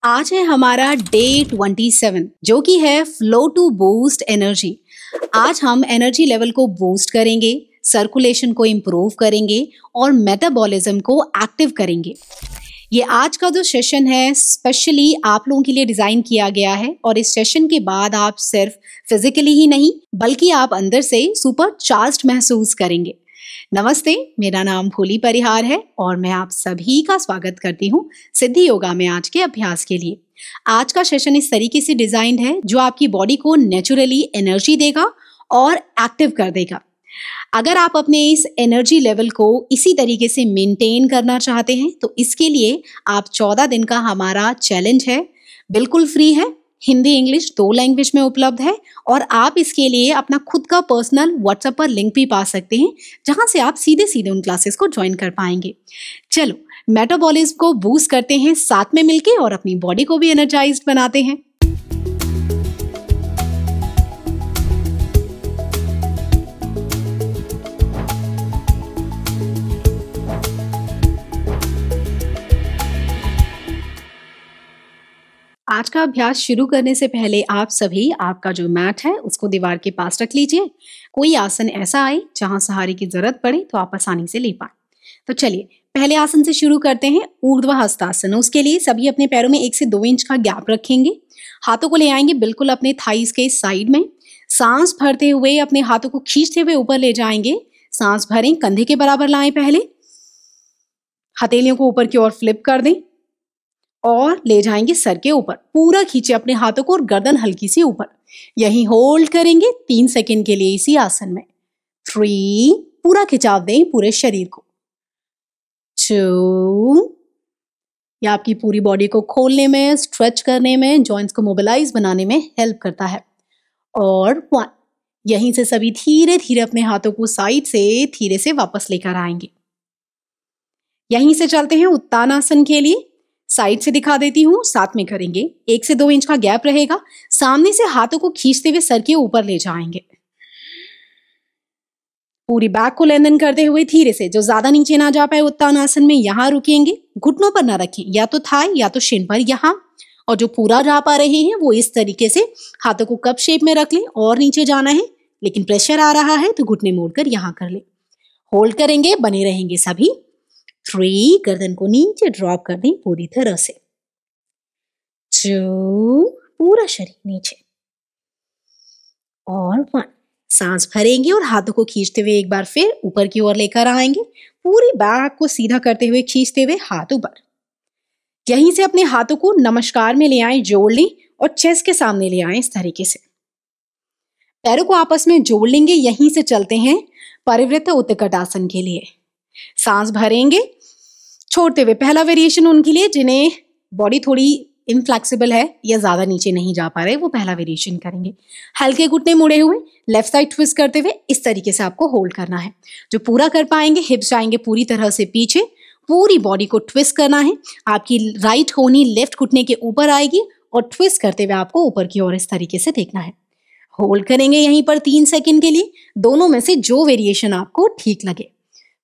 आज है हमारा डे 27 जो कि है फ्लो टू बूस्ट एनर्जी। आज हम एनर्जी लेवल को बूस्ट करेंगे, सर्कुलेशन को इम्प्रूव करेंगे और मेटाबॉलिज्म को एक्टिव करेंगे। ये आज का जो सेशन है स्पेशली आप लोगों के लिए डिजाइन किया गया है और इस सेशन के बाद आप सिर्फ फिजिकली ही नहीं बल्कि आप अंदर से सुपर चार्ज्ड महसूस करेंगे। नमस्ते, मेरा नाम भोली परिहार है और मैं आप सभी का स्वागत करती हूँ सिद्धि योगा में आज के अभ्यास के लिए। आज का सेशन इस तरीके से डिजाइंड है जो आपकी बॉडी को नेचुरली एनर्जी देगा और एक्टिव कर देगा। अगर आप अपने इस एनर्जी लेवल को इसी तरीके से मेंटेन करना चाहते हैं तो इसके लिए आप 14 दिन का हमारा चैलेंज है, बिल्कुल फ्री है, हिंदी इंग्लिश 2 लैंग्वेज में उपलब्ध है और आप इसके लिए अपना खुद का पर्सनल व्हाट्सएप पर लिंक भी पा सकते हैं जहां से आप सीधे सीधे उन क्लासेस को ज्वाइन कर पाएंगे। चलो मेटाबॉलिज्म को बूस्ट करते हैं साथ में मिलके और अपनी बॉडी को भी एनर्जाइज्ड बनाते हैं। आज का अभ्यास शुरू करने से पहले आप सभी आपका जो मैट है उसको दीवार के पास रख लीजिए। कोई आसन ऐसा आए जहां सहारे की जरूरत पड़े तो आप आसानी से ले पाए। तो चलिए पहले आसन से शुरू करते हैं, ऊर्ध्व हस्तासन। उसके लिए सभी अपने पैरों में 1 से 2 इंच का गैप रखेंगे। हाथों को ले आएंगे बिल्कुल अपने थाइस के साइड में। सांस भरते हुए अपने हाथों को खींचते हुए ऊपर ले जाएंगे। सांस भरें, कंधे के बराबर लाएं, पहले हथेलियों को ऊपर की ओर फ्लिप कर दें और ले जाएंगे सर के ऊपर। पूरा खींचे अपने हाथों को और गर्दन हल्की सी ऊपर। यहीं होल्ड करेंगे 3 सेकंड के लिए इसी आसन में। 3, पूरा खिंचाव दें पूरे शरीर को। 2, यह आपकी पूरी बॉडी को खोलने में, स्ट्रेच करने में, जॉइंट्स को मोबिलाइज बनाने में हेल्प करता है। और 1, यहीं से सभी धीरे धीरे अपने हाथों को साइड से धीरे से वापस लेकर आएंगे। यहीं से चलते हैं उत्तानासन के लिए। साइड से दिखा देती हूं, साथ में करेंगे। 1 से 2 इंच का गैप रहेगा। सामने से हाथों को खींचते हुए सर के ऊपर ले जाएंगे। पूरी बैक को लेंथन करते हुए धीरे से, जो ज्यादा नीचे ना जा पाए उत्तानासन में यहां रुकेंगे। घुटनों पर ना रखें, या तो थाई या तो शिन पर यहां। और जो पूरा जा पा रहे हैं वो इस तरीके से हाथों को कप शेप में रख लें और नीचे जाना है, लेकिन प्रेशर आ रहा है तो घुटने मोड़कर यहां कर ले। होल्ड करेंगे, बने रहेंगे सभी। 3, गर्दन को नीचे ड्रॉप कर दें पूरी तरह से। 2, पूरा शरीर नीचे। और 1, सांस भरेंगे और हाथों को खींचते हुए एक बार फिर ऊपर की ओर लेकर आएंगे। पूरी बैक को सीधा करते हुए खींचते हुए हाथ ऊपर। यहीं से अपने हाथों को नमस्कार में ले आए, जोड़ लें और चेस्ट के सामने ले आए इस तरीके से। पैरों को आपस में जोड़ लेंगे। यहीं से चलते हैं परिवृत्त उत्कटासन के लिए। सांस भरेंगे छोड़ते हुए। पहला वेरिएशन उनके लिए जिन्हें बॉडी थोड़ी इनफ्लेक्सिबल है या ज्यादा नीचे नहीं जा पा रहे, वो पहला वेरिएशन करेंगे। हल्के घुटने मुड़े हुए, लेफ्ट साइड ट्विस्ट करते हुए इस तरीके से आपको होल्ड करना है। जो पूरा कर पाएंगे, हिप्स जाएंगे पूरी तरह से पीछे, पूरी बॉडी को ट्विस्ट करना है। आपकी राइट होनी लेफ्ट घुटने के ऊपर आएगी और ट्विस्ट करते हुए आपको ऊपर की ओर इस तरीके से देखना है। होल्ड करेंगे यहीं पर 3 सेकंड के लिए, दोनों में से जो वेरिएशन आपको ठीक लगे।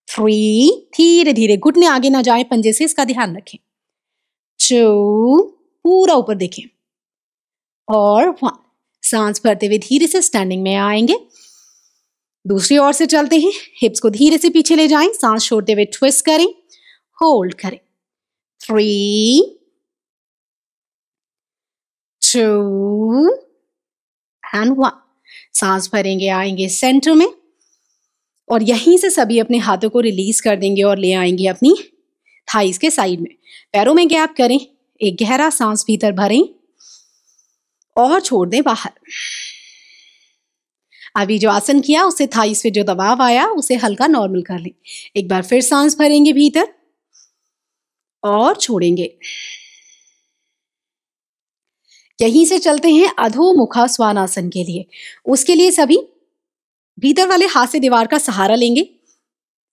3, धीरे धीरे घुटने आगे ना जाए पंजे से, इसका ध्यान रखें। 2, पूरा ऊपर देखें। और 1, सांस भरते हुए धीरे से स्टैंडिंग में आएंगे। दूसरी ओर से चलते हैं। हिप्स को धीरे से पीछे ले जाएं, सांस छोड़ते हुए ट्विस्ट करें, होल्ड करें। 3, 2 एंड 1, सांस भरेंगे, आएंगे सेंटर में और यहीं से सभी अपने हाथों को रिलीज कर देंगे और ले आएंगे अपनी थाइस के साइड में। पैरों में गैप करें, एक गहरा सांस भीतर भरें और छोड़ दें बाहर। अभी जो आसन किया उससे थाइस पे जो दबाव आया उसे हल्का नॉर्मल कर लें। एक बार फिर सांस भरेंगे भीतर और छोड़ेंगे। यहीं से चलते हैं अधोमुखा स्वानासन के लिए। उसके लिए सभी भीतर वाले हाथ से दीवार का सहारा लेंगे।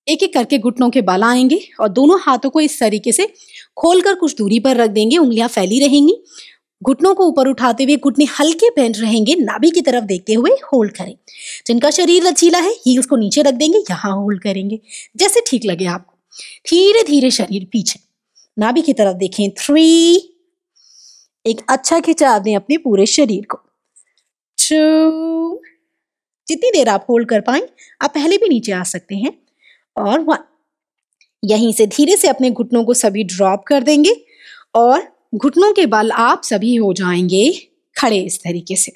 एक एक करके घुटनों के बल आएंगे और दोनों हाथों को इस तरीके से खोलकर कुछ दूरी पर रख देंगे। उंगलियां फैली रहेंगी। घुटनों को ऊपर उठाते हुए घुटने हल्के बेंड रहेंगे, नाभि की तरफ देखते हुए होल्ड करें। जिनका शरीर लचीला है हील्स को नीचे रख देंगे, यहां होल्ड करेंगे जैसे ठीक लगे आपको। धीरे धीरे शरीर पीछे, नाभि की तरफ देखें। 3, एक अच्छा खिंचाव दें अपने पूरे शरीर को। 2, जितनी देर आप होल्ड कर पाएं, आप पहले भी नीचे आ सकते हैं। और 1, यहीं से धीरे से अपने घुटनों को सभी ड्रॉप कर देंगे और घुटनों के बल आप सभी हो जाएंगे खड़े इस तरीके से।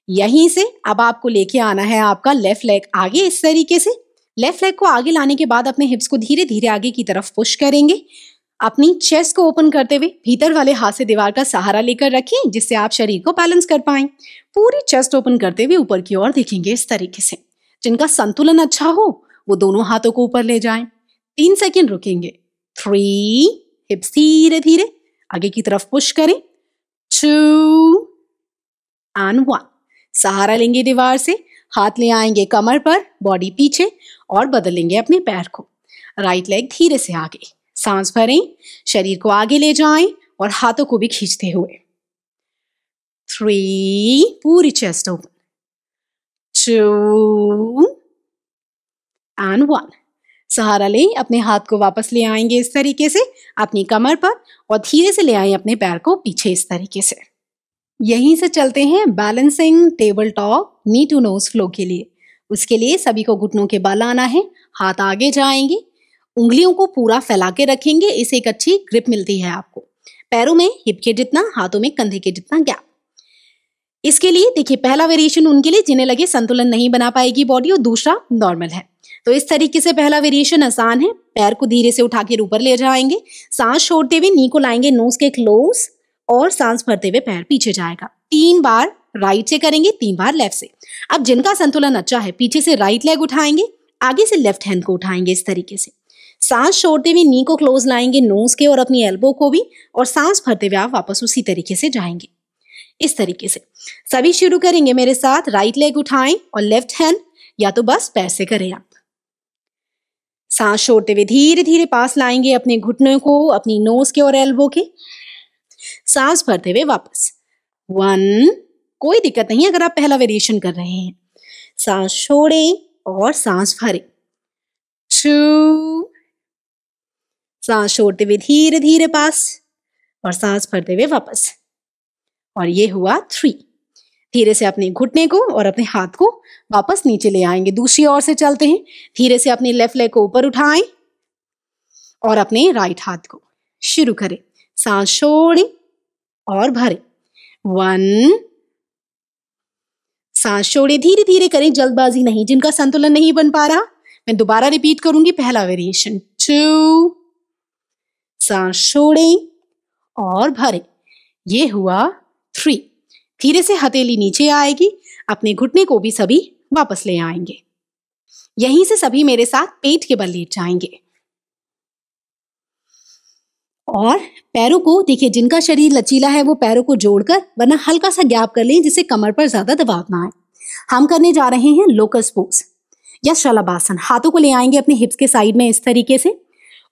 यहीं से अब आपको लेके आना है आपका लेफ्ट लेग आगे इस तरीके से। लेफ्ट लेग को आगे लाने के बाद अपने हिप्स को धीरे धीरे आगे की तरफ पुश करेंगे। अपनी चेस्ट को ओपन करते हुए भीतर वाले हाथ से दीवार का सहारा लेकर रखें, जिससे आप शरीर को बैलेंस कर पाएं। पूरी चेस्ट ओपन करते हुए ऊपर की ओर देखेंगे इस तरीके से। जिनका संतुलन अच्छा हो वो दोनों हाथों को ऊपर ले जाएं। 3 सेकंड रुकेंगे। 3, हिप्स धीरे धीरे आगे की तरफ पुश करें। 2 and 1, सहारा लेंगे दीवार से, हाथ ले आएंगे कमर पर, बॉडी पीछे और बदलेंगे अपने पैर को। राइट लेग धीरे से आगे, सांस भरें, शरीर को आगे ले जाएं और हाथों को भी खींचते हुए। 3, पूरी चेस्ट ओपन। 2 and 1, सहारा लें, अपने हाथ को वापस ले आएंगे इस तरीके से अपनी कमर पर और धीरे से ले आएं अपने पैर को पीछे इस तरीके से। यहीं से चलते हैं balancing table top knee to nose flow के लिए। उसके लिए सभी को घुटनों के बल आना है, हाथ आगे जाएंगे, उंगलियों को पूरा फैला के रखेंगे, इससे एक अच्छी ग्रिप मिलती है आपको। पैरों में हिप के जितना, हाथों में कंधे के जितना गैप। इसके लिए देखिए, पहला वेरिएशन उनके लिए जिन्हें लगे संतुलन नहीं बना पाएगी बॉडी और दूसरा नॉर्मल है। तो इस तरीके से पहला वेरिएशन आसान है। पैर को धीरे से उठा के ऊपर ले जाएंगे, सांस छोड़ते हुए नी को लाएंगे नोज के क्लोज और सांस भरते हुए पैर पीछे जाएगा। 3 बार राइट से करेंगे, 3 बार लेफ्ट से। अब जिनका संतुलन अच्छा है, पीछे से राइट लेग उठाएंगे, आगे से लेफ्ट हैंड को उठाएंगे इस तरीके से। सांस छोड़ते हुए नी को क्लोज लाएंगे नोज के और अपनी एल्बो को भी, और सांस भरते हुए आप वापस उसी तरीके से जाएंगे इस तरीके से। सभी शुरू करेंगे मेरे साथ। राइट लेग उठाएं और लेफ्ट हैंड या तो बस पैर से करें आप। सांस छोड़ते हुए धीरे धीरे पास लाएंगे अपने घुटनों को अपनी नोज के और एल्बो के। सांस भरते हुए वापस। 1, कोई दिक्कत नहीं अगर आप पहला वेरिएशन कर रहे हैं। सांस छोड़ें और सांस भरें। 2, सांस छोड़ते हुए धीरे धीरे पास और सांस भरते हुए वापस। और ये हुआ 3। धीरे से अपने घुटने को और अपने हाथ को वापस नीचे ले आएंगे। दूसरी ओर से चलते हैं। धीरे से अपने लेफ्ट लेग को ऊपर उठाएं और अपने राइट हाथ को शुरू करें। सांस छोड़ें और भरें। 1, सांस छोड़े, धीरे धीरे करें, जल्दबाजी नहीं। जिनका संतुलन नहीं बन पा रहा, मैं दोबारा रिपीट करूंगी पहला वेरिएशन। 2, सांस छोड़े और भरें। ये हुआ 3। धीरे से हथेली नीचे आएगी, अपने घुटने को भी सभी वापस ले आएंगे। यहीं से सभी मेरे साथ पेट के बल लेट जाएंगे और पैरों को देखिए, जिनका शरीर लचीला है वो पैरों को जोड़कर वरना हल्का सा गैप कर लें, जिससे कमर पर ज्यादा दबाव ना आए। हम करने जा रहे हैं लोटस पोज या शलभासन। हाथों को ले आएंगे अपने हिप्स के साइड में इस तरीके से।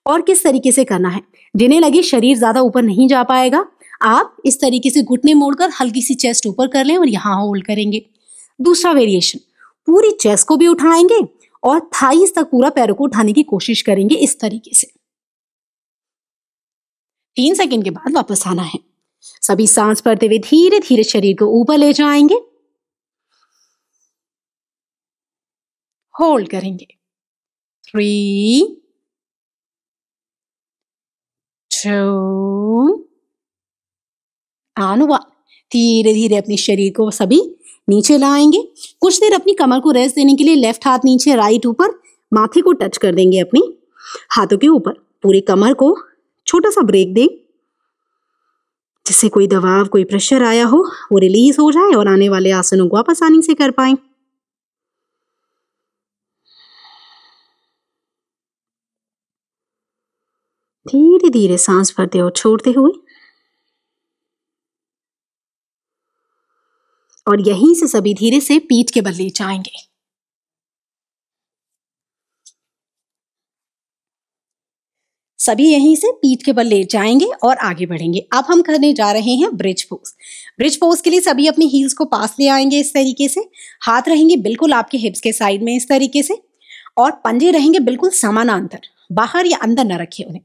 और किस तरीके से करना है, जिन्हें लगे शरीर ज्यादा ऊपर नहीं जा पाएगा, आप इस तरीके से घुटने मोड़कर हल्की सी चेस्ट ऊपर कर लें और यहां होल्ड करेंगे। दूसरा वेरिएशन, पूरी चेस्ट को भी उठाएंगे और थाइस तक पूरा पैरों को उठाने की कोशिश करेंगे इस तरीके से। 3 सेकंड के बाद वापस आना है। सभी सांस भरते हुए धीरे धीरे शरीर को ऊपर ले जाएंगे, होल्ड करेंगे। 3, 2 and 1। धीरे धीरे अपने शरीर को सभी नीचे लाएंगे। कुछ देर अपनी कमर को रेस्ट देने के लिए लेफ्ट हाथ नीचे, राइट ऊपर, माथे को टच कर देंगे अपनी हाथों के ऊपर। पूरी कमर को छोटा सा ब्रेक दें, जिससे कोई दबाव, कोई प्रेशर आया हो वो रिलीज हो जाए और आने वाले आसनों को आप आसानी से कर पाएं। धीरे धीरे सांस भरते और छोड़ते हुए। और यहीं से सभी धीरे से पीठ के बल ले जाएंगे। सभी यहीं से पीठ के बल ले जाएंगे और आगे बढ़ेंगे। अब हम करने जा रहे हैं ब्रिज पोज। ब्रिज पोज के लिए सभी अपनी हील्स को पास ले आएंगे इस तरीके से। हाथ रहेंगे बिल्कुल आपके हिप्स के साइड में इस तरीके से और पंजे रहेंगे बिल्कुल समानांतर, बाहर या अंदर न रखें उन्हें।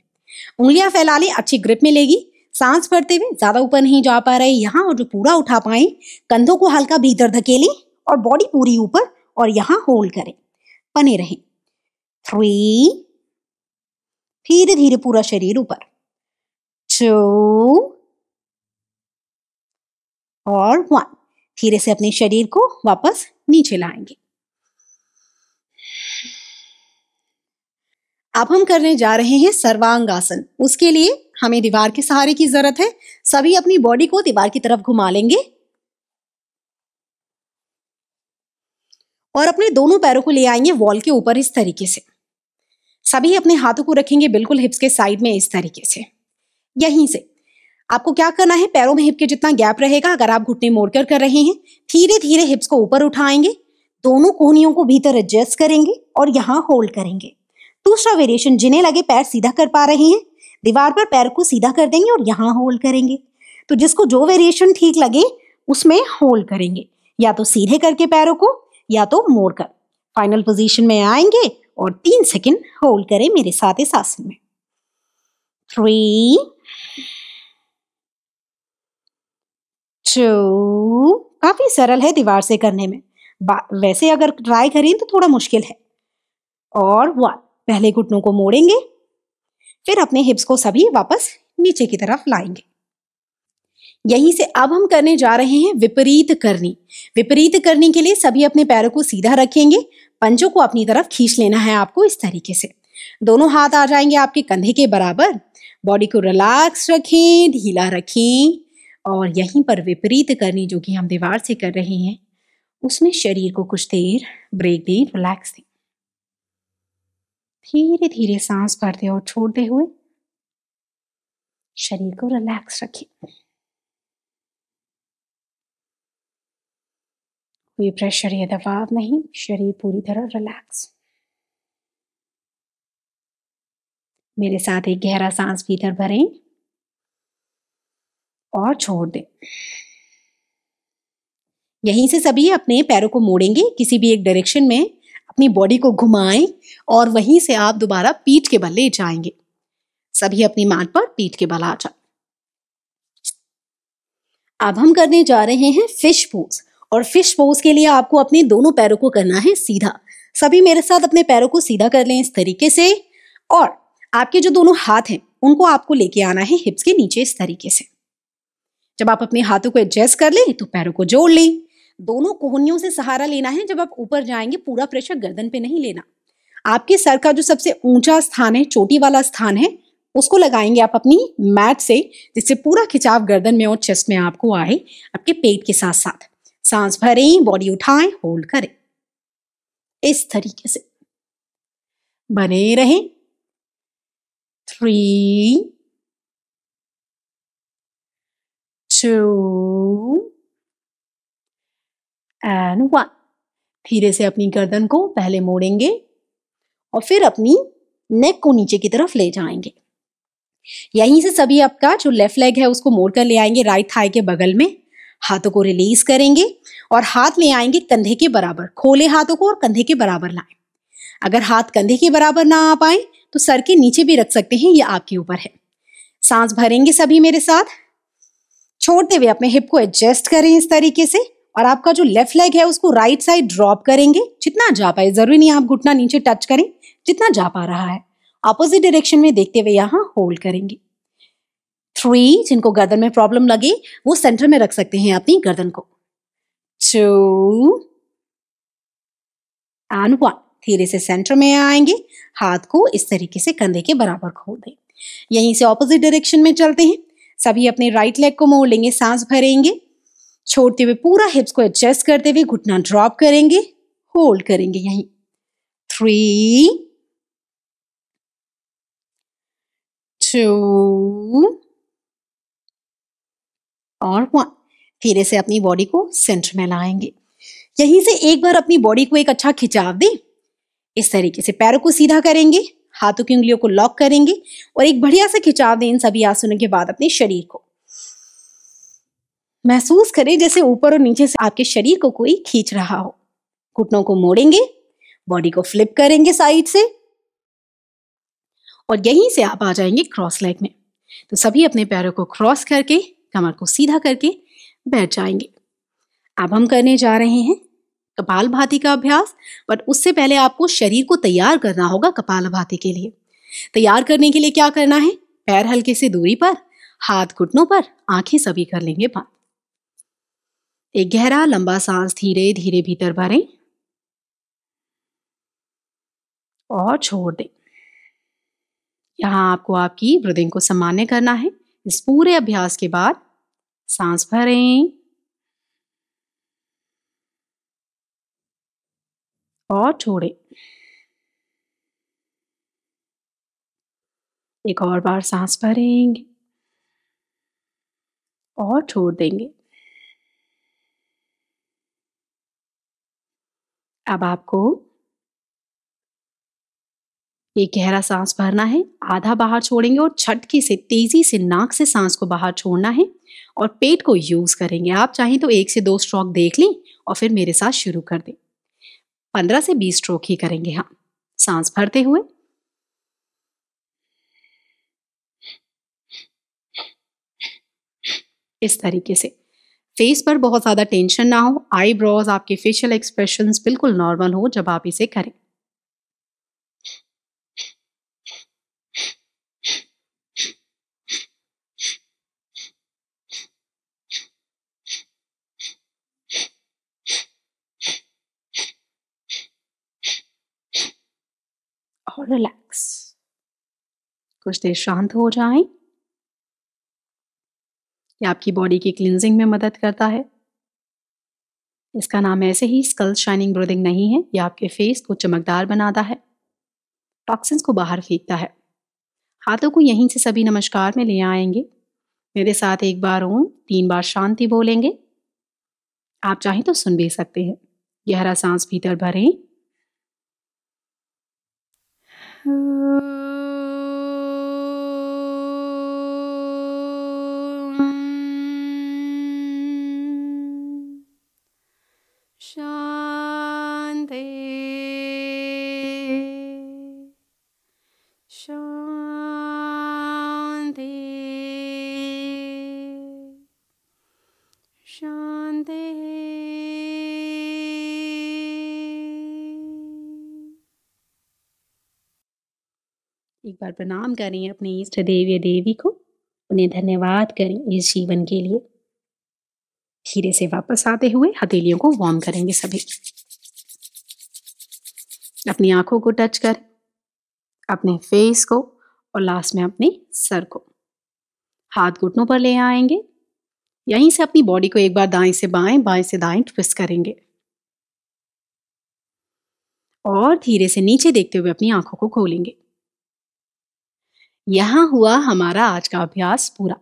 उंगलियां फैला लें, अच्छी ग्रिप मिलेगी। सांस भरते हुए ज्यादा ऊपर नहीं जा पा रहे यहाँ, और जो पूरा उठा पाए कंधों को हल्का भीतर धकेलें और बॉडी पूरी ऊपर और यहाँ होल्ड करें, बने रहें। 3, धीरे धीरे पूरा शरीर ऊपर, 2 और 1। धीरे से अपने शरीर को वापस नीचे लाएंगे। अब हम करने जा रहे हैं सर्वांगासन। उसके लिए हमें दीवार के सहारे की जरूरत है। सभी अपनी बॉडी को दीवार की तरफ घुमा लेंगे और अपने दोनों पैरों को ले आएंगे वॉल के ऊपर इस तरीके से। सभी अपने हाथों को रखेंगे बिल्कुल हिप्स के साइड में इस तरीके से। यहीं से आपको क्या करना है, पैरों में हिप के जितना गैप रहेगा, अगर आप घुटने मोड़कर कर रहे हैं, धीरे धीरे हिप्स को ऊपर उठाएंगे, दोनों कोहनियों को भीतर एडजस्ट करेंगे और यहाँ होल्ड करेंगे। दूसरा वेरिएशन, जिन्हें लगे पैर सीधा कर पा रहे हैं, दीवार पर पैर को सीधा कर देंगे और यहाँ होल्ड करेंगे। तो जिसको जो वेरिएशन ठीक लगे उसमें होल्ड करेंगे, या तो सीधे करके पैरों को या तो मोड़कर। फाइनल पोजीशन में आएंगे और 3 सेकंड होल्ड करें मेरे साथ इस आसन में। 3, 2, काफी सरल है दीवार से करने में, वैसे अगर ट्राई करें तो थोड़ा मुश्किल है। और 1, पहले घुटनों को मोड़ेंगे, फिर अपने हिप्स को सभी वापस नीचे की तरफ लाएंगे। यहीं से अब हम करने जा रहे हैं विपरीत करनी। विपरीत करनी के लिए सभी अपने पैरों को सीधा रखेंगे, पंजों को अपनी तरफ खींच लेना है आपको इस तरीके से। दोनों हाथ आ जाएंगे आपके कंधे के बराबर। बॉडी को रिलैक्स रखें, ढीला रखें, और यहीं पर विपरीत करनी जो कि हम दीवार से कर रहे हैं, उसमें शरीर को कुछ देर ब्रेक दें, रिलैक्स दें। धीरे धीरे सांस भरते और छोड़ते हुए शरीर को रिलैक्स रखें। कोई प्रेशर या दबाव नहीं, शरीर पूरी तरह रिलैक्स। मेरे साथ एक गहरा सांस भीतर भरें और छोड़ दें। यहीं से सभी अपने पैरों को मोड़ेंगे किसी भी एक डायरेक्शन में, अपनी बॉडी को घुमाएं और वहीं से आप दोबारा पीठ के बल ले जाएंगे। सभी अपनी मान पर पीठ के बल आ जाए। अब हम करने जा रहे हैं फिश पोज, और फिश पोज के लिए आपको अपने दोनों पैरों को करना है सीधा। सभी मेरे साथ अपने पैरों को सीधा कर लें इस तरीके से, और आपके जो दोनों हाथ हैं उनको आपको लेके आना है हिप्स के नीचे इस तरीके से। जब आप अपने हाथों को एडजस्ट कर लें तो पैरों को जोड़ लें। दोनों कोहनियों से सहारा लेना है। जब आप ऊपर जाएंगे पूरा प्रेशर गर्दन पे नहीं लेना। आपके सर का जो सबसे ऊंचा स्थान है, चोटी वाला स्थान है, उसको लगाएंगे आप अपनी मैट से, जिससे पूरा खिंचाव गर्दन में और चेस्ट में आपको आए, आपके पेट के साथ साथ। सांस भरें, बॉडी उठाएं, होल्ड करें इस तरीके से, बने रहें। 3, 2 and 1। धीरे से अपनी गर्दन को पहले मोड़ेंगे और फिर अपनी नेक को नीचे की तरफ ले जाएंगे। यहीं से सभी आपका जो लेफ्ट लेग है उसको मोड़कर ले आएंगे राइट थाई के बगल में। हाथों को रिलीज करेंगे और हाथ ले आएंगे कंधे के बराबर। खोले हाथों को और कंधे के बराबर लाएं। अगर हाथ कंधे के बराबर ना आ पाए तो सर के नीचे भी रख सकते हैं, ये आपके ऊपर है। सांस भरेंगे सभी मेरे साथ, छोड़ते हुए अपने हिप को एडजस्ट करें इस तरीके से, और आपका जो लेफ्ट लेग है उसको राइट साइड ड्रॉप करेंगे जितना जा पाए। जरूरी नहीं आप घुटना नीचे टच करें, जितना जा पा रहा है। ऑपोजिट डायरेक्शन में देखते हुए यहाँ होल्ड करेंगे। 3, जिनको गर्दन में प्रॉब्लम लगे वो सेंटर में रख सकते हैं अपनी गर्दन को। 2 and 1। धीरे से सेंटर में आएंगे, हाथ को इस तरीके से कंधे के बराबर खोल दें। यहीं से ऑपोजिट डायरेक्शन में चलते हैं। सभी अपने राइट लेग को मोड़ लेंगे, सांस भरेंगे, छोड़ते हुए पूरा हिप्स को एडजस्ट करते हुए घुटना ड्रॉप करेंगे, होल्ड करेंगे यहीं। 3, 2 और 1। धीरे से अपनी बॉडी को सेंटर में लाएंगे। यहीं से एक बार अपनी बॉडी को एक अच्छा खिंचाव दें। इस तरीके से पैरों को सीधा करेंगे, हाथों की उंगलियों को लॉक करेंगे और एक बढ़िया सा खिंचाव दें इन सभी आसनों के बाद अपने शरीर को। महसूस करें जैसे ऊपर और नीचे से आपके शरीर को कोई खींच रहा हो। घुटनों को मोड़ेंगे, बॉडी को फ्लिप करेंगे साइड से, और यहीं से आप आ जाएंगे क्रॉस लेग में। तो सभी अपने पैरों को क्रॉस करके कमर को सीधा करके बैठ जाएंगे। अब हम करने जा रहे हैं कपालभाति का अभ्यास, बट उससे पहले आपको शरीर को तैयार करना होगा कपालभाति के लिए। तैयार करने के लिए क्या करना है, पैर हल्के से दूरी पर, हाथ घुटनों पर, आंखें सभी कर लेंगे बंद। एक गहरा लंबा सांस धीरे धीरे भीतर भरें और छोड़ दें। यहां आपको आपकी ब्रीदिंग को सामान्य करना है। इस पूरे अभ्यास के बाद सांस भरें और छोड़ें। एक और बार सांस भरेंगे और छोड़ देंगे। अब आपको एक गहरा सांस भरना है, आधा बाहर छोड़ेंगे और झटके से तेजी से नाक से सांस को बाहर छोड़ना है और पेट को यूज करेंगे। आप चाहें तो 1 से 2 स्ट्रोक देख लें और फिर मेरे साथ शुरू कर दें। 15 से 20 स्ट्रोक ही करेंगे हम। सांस भरते हुए इस तरीके से। फेस पर बहुत ज्यादा टेंशन ना हो, आईब्रोज, आपके फेशियल एक्सप्रेशंस बिल्कुल नॉर्मल हो जब आप इसे करें। और रिलैक्स, कुछ देर शांत हो जाएं। ये आपकी बॉडी की क्लींजिंग में मदद करता है। इसका नाम ऐसे ही स्कल शाइनिंग ब्रीदिंग नहीं है, यह आपके फेस को चमकदार बनाता है, टॉक्सिन्स को बाहर फेंकता है। हाथों को यहीं से सभी नमस्कार में ले आएंगे। मेरे साथ एक बार ओम, 3 बार शांति बोलेंगे। आप चाहें तो सुन भी सकते हैं। गहरा सांस भीतर भरें शांति शांति शांति। एक बार प्रणाम करें अपने इष्ट देव या देवी को, उन्हें धन्यवाद करें इस जीवन के लिए। धीरे से वापस आते हुए हथेलियों को वार्म करेंगे सभी। अपनी आंखों को टच करें, अपने फेस को और लास्ट में अपने सर को। हाथ घुटनों पर ले आएंगे। यहीं से अपनी बॉडी को एक बार दाएं से बाएं, बाएं से दाएं ट्विस्ट करेंगे और धीरे से नीचे देखते हुए अपनी आंखों को खोलेंगे। यहां हुआ हमारा आज का अभ्यास पूरा।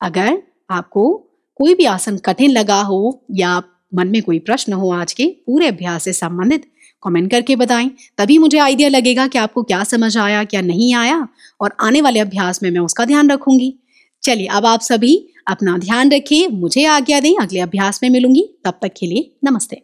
अगर आपको कोई भी आसन कठिन लगा हो या मन में कोई प्रश्न हो आज के पूरे अभ्यास से संबंधित, कमेंट करके बताएं, तभी मुझे आइडिया लगेगा कि आपको क्या समझ आया, क्या नहीं आया, और आने वाले अभ्यास में मैं उसका ध्यान रखूंगी। चलिए, अब आप सभी अपना ध्यान रखिए, मुझे आज्ञा दें, अगले अभ्यास में मिलूंगी। तब तक के लिए नमस्ते।